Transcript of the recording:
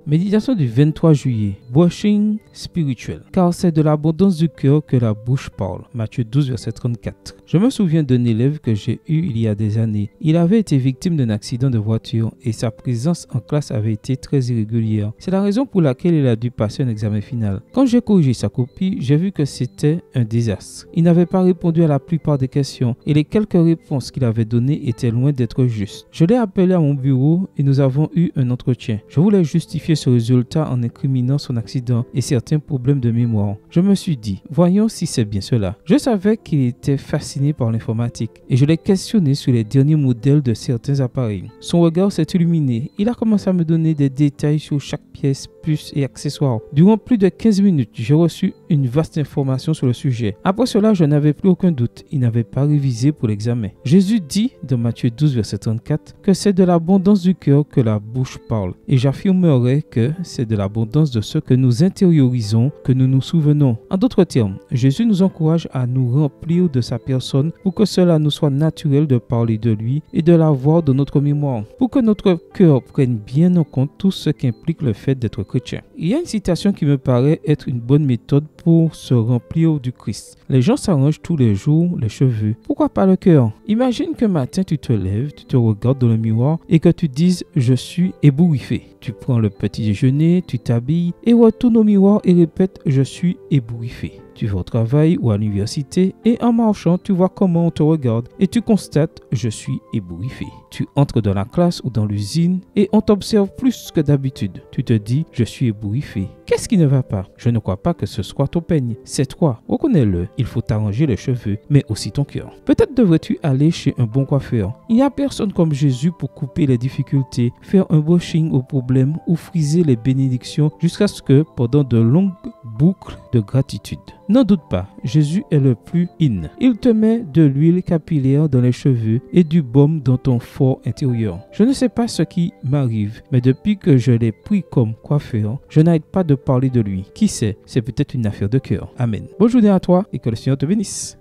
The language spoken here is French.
Méditation du 23 juillet. Washing spirituel. Car c'est de l'abondance du cœur que la bouche parle. Matthieu 12, verset 34. Je me souviens d'un élève que j'ai eu il y a des années. Il avait été victime d'un accident de voiture et sa présence en classe avait été très irrégulière. C'est la raison pour laquelle il a dû passer un examen final. Quand j'ai corrigé sa copie, j'ai vu que c'était un désastre. Il n'avait pas répondu à la plupart des questions et les quelques réponses qu'il avait données étaient loin d'être justes. Je l'ai appelé à mon bureau et nous avons eu un entretien. Je voulais justifier ce résultat en incriminant son accident et certains problèmes de mémoire. Je me suis dit, voyons si c'est bien cela. Je savais qu'il était fasciné par l'informatique et je l'ai questionné sur les derniers modèles de certains appareils. Son regard s'est illuminé. Il a commencé à me donner des détails sur chaque pièce, puce et accessoires. Durant plus de 15 minutes, j'ai reçu une vaste information sur le sujet. Après cela, je n'avais plus aucun doute. Il n'avait pas révisé pour l'examen. Jésus dit dans Matthieu 12, verset 34 que c'est de l'abondance du cœur que la bouche parle. Et j'affirmerai que c'est de l'abondance de ce que nous intériorisons que nous nous souvenons. En d'autres termes, Jésus nous encourage à nous remplir de sa personne pour que cela nous soit naturel de parler de lui et de l'avoir dans notre mémoire, pour que notre cœur prenne bien en compte tout ce qu'implique le fait d'être chrétien. Il y a une citation qui me paraît être une bonne méthode pour se remplir du Christ. Les gens s'arrangent tous les jours les cheveux. Pourquoi pas le cœur? Imagine qu'un matin tu te lèves, tu te regardes dans le miroir et que tu dises « Je suis ébouriffé ». Tu prends le petit déjeuner, tu t'habilles et retournes au miroir et répète « Je suis ébouriffé ». Tu vas au travail ou à l'université et en marchant, tu vois comment on te regarde et tu constates « Je suis ébouriffé ». Tu entres dans la classe ou dans l'usine et on t'observe plus que d'habitude. Tu te dis « Je suis ébouriffé ». Qu'est-ce qui ne va pas? Je ne crois pas que ce soit ton peigne. C'est toi. Reconnais-le. Il faut t'arranger les cheveux, mais aussi ton cœur. Peut-être devrais-tu aller chez un bon coiffeur. Il n'y a personne comme Jésus pour couper les difficultés, faire un brushing aux problèmes ou friser les bénédictions jusqu'à ce que, pendant de longues boucles de gratitude. N'en doute pas, Jésus est le plus in. Il te met de l'huile capillaire dans les cheveux et du baume dans ton fort intérieur. Je ne sais pas ce qui m'arrive, mais depuis que je l'ai pris comme coiffeur, je n'arrête pas de parler de lui. Qui sait, c'est peut-être une affaire de cœur. Amen. Bonne journée à toi et que le Seigneur te bénisse.